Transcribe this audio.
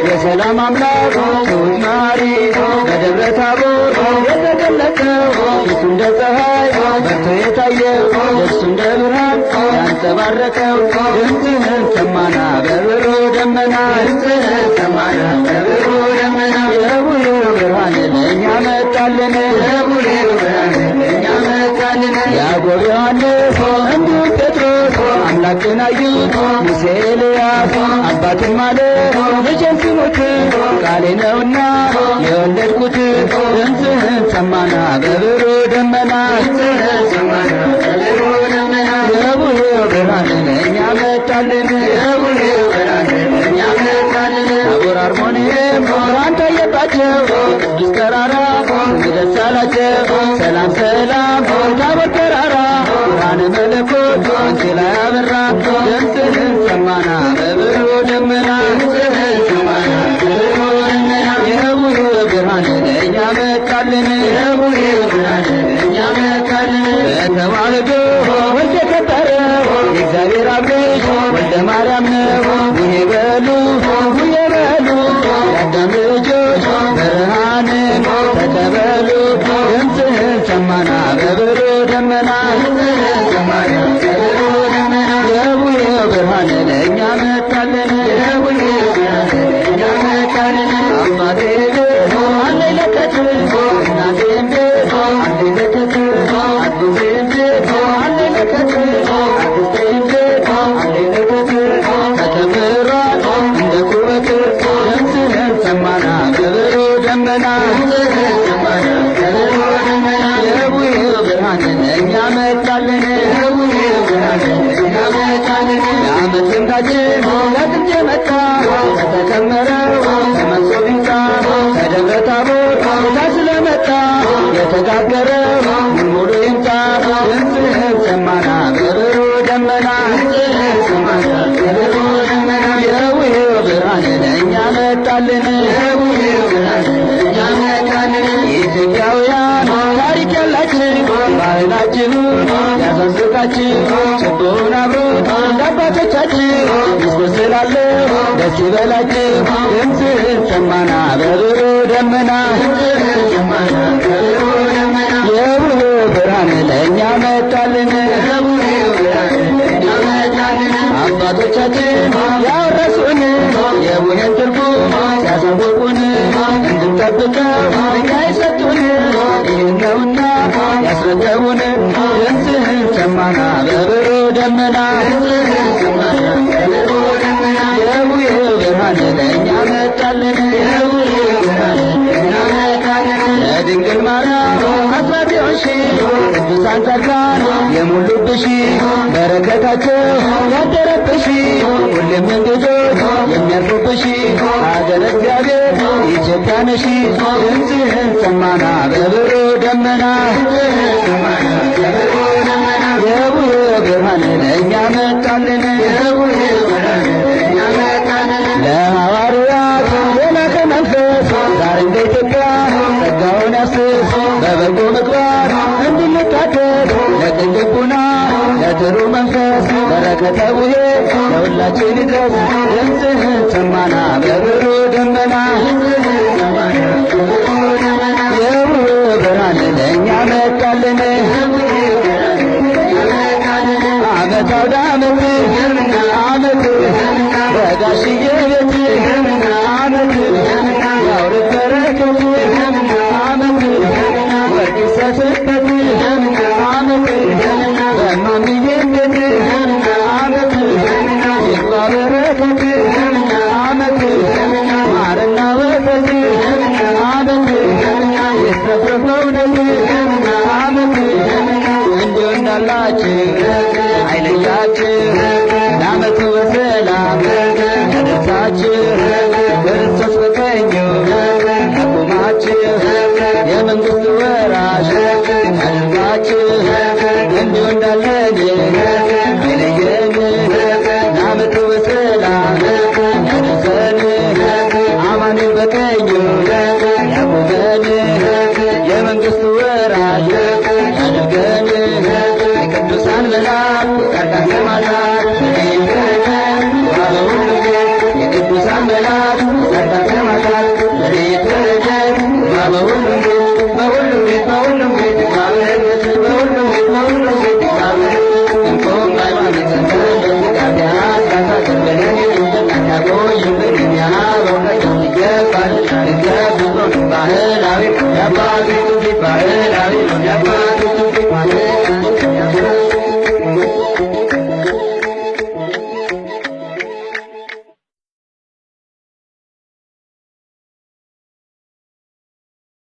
የሰላም አምላክ ሱማሪ በደብረ ታቦር የተገለጠው እሱ እንደ ፀሐይ በርቶ የታየው እሱ እንደ ብርሃን ያንጸባረቀው ድምፅህን ሰማና በብሩ ደመና ድምፅህን ሰማና በብሩ ደመና የቡሬ ብርሃን ለእኛ መጣልን የቡሬ ብርሃን ለእኛ መጣልን ያዕቆብ ዮሐንስ እንዲሁም ጴጥሮስ አምላክን አዩት ሙሴ ኤልያስ አባትም አለ ልጄን ስሙት ቃሌ ነውና የወለድኩት ድምፅህን ሰማና በብሩ ደመና ድምፅህን ሰማና በብሩ ደመና የቡሬው ብርሃን ለእኛ መጣልን የቡሬው ብርሃን ለእኛ መጣልን ታቦር አርሞንዔም ብርሃን ታየባቸው ቅዱስ ተራራ ደስ አላቸው ሰላም ሰላም ታቦር ተራራ ብርሃነ መለኮት አንቺ ላይ አበራ ድምፅህን ሰማና በብሩ ደመና ድምፅህን ሰማና በብሩ ደመና የቡሬው ብርሃን ለእኛ መጣልን የቡሬው ብርሃን ለእኛ መጣልን በተዋህዶ ወልደ ከበረ የእግዚአብሔር አብ ልጅ ወልደ ማርያም ነው ቡሄ በሉ ቡሄ በሉ የአዳም ልጆች ብርሃንን ተቀበሉ ድምፅህን ሰማና በብሩ ደመና ድምፅህን ሰማና በብሩ ደመና የቡሬው ብርሃን ለእኛ መጣልን የቡሬው ብርሃን ለእኛ መጣልን አባቴ ቤት አለኝ ለከት እናቴም ቤት አለኝ ለከት አጎቴም ቤት አለኝ ለከት አክስቴም ቤት አለኝ ለከት ተከብሯል እንደ ኩበት ድምፅህን ሰማና በብሩ ደመና ድምፅህን ሰማና በብሩ ደመና የቡሬው ብርሃን ለእኛ መጣልን የቡሬው ብርሃን ለእኛ መጣልን የዓመት ልምዳችን ለጥንት የመጣ ከተከመረው ተመሶ ቢንጻ ከደብረ ታቦር ጌታ ስለመጣ የተጋገረው ሙሉ ይምጣ ድምፅህን ሰማና በብሩ ደመና ድምፅህን ሰማና በብሩ ደመና የቡሬው ብርሃን ለእኛ መጣልን የቡሬው ብርሃን ለእኛ መጣልን ኢትዮጵያውያን ታሪክ ያላችሁ ባህላችሁ ያሳስቃችሁ ችቦውን አብሩት ለአባቶቻችሁ ምስጉን ስላለው ደስ ይበላችሁ ድምፅህን ሰማና በብሩ ደመና ድምፅህን ሰማና በብሩ ደመና የቡሬው ብርሃን ለእኛ መጣልን የቡሬው ብርሃን ለእኛ መጣልን አባቶቻችን ያወረሱን የቡሄን ትርጉም ሲያሳውቁን እንድንጠብቀው እኛ የሰጡን ይህን ነውና ያስረከቡን ድምፅህን ሰማና በብሩ ደመና ድምፅህን ሰማና በብሩ ደመና የቡሬው ብርሃን ለእኛ መጣልን የቡሬው ብርሃን ለእኛ መጣልን ለድንግል ማርያም አስራት የሆንሽ ቅዱሳን ጻድቃን የሞሉብሽ በረከታቸው ያደረብሽ ሁሌም እንግዶች የሚያርፉብሽ ሀገረ እግዚአብሔር ኢትዮጵያ ነሽ ድምፅህን ሰማና በብሩ ደመና ድምፅህን ሰማና በብሩ ደመና የቡሬው ብርሃን ለእኛ መጣልን የቡሬው ብርሃን ለእኛ መጣልን ለሐዋርያት የላከ መንፈስ ዛሬም በኢትዮጵያ ጸጋውን ያፍስስ በበጎ ምግባር እንድንታደግ ለቅን ልቡና ለጥሩ መንፈስ በረከተ ቡሄ ለሁላችን ይድረስ ድምፅህን ሰማና በብሩ ደመና ድምፅህን ሰማና በብሩ ደመና የቡሬው ብርሃን ለእኛ መጣልን የቡሬው ብርሃን ለእኛ መጣልን ዓመት አውደ ዓመት በጋሽዬ ቤት ዓመት ያውርድ በረከት ዓመት ወርቅ ይሰጥበት ዓመት በማምዬ ቤት ዓመት ይግባ በረከት ዓመት ማርና ወተት ዓመት ይትረፍረፍ በእውነት ዓመት እንዲሁ እንዳላችሁ አይለያችሁ ለዓመቱ በሰላም ያቆማችሁ ክርስቶስ በቀኙ ያቆማችሁ የመንግሥቱ ወራሽ ያድርጋችሁ እንዲሁ እንዳለን አይለየን ለዓመቱ በሰላም ያድርሰን አማኑኤል በቀኙ ያቁመን የመንግሥቱ ወራሽ ያድርገን የቅዱሳን መላእክት ጻድቃን ሰማዕታት የቅዱሳን መላእክት ጻድቃን ሰማዕታት በሌሊት ረድኤት በሁሉም ቤት በሁሉም ቤት በሁሉም ቤት እንቆም ሃይማኖት ሰንተን ኃጢአት ካሳደን በለን ያቆይ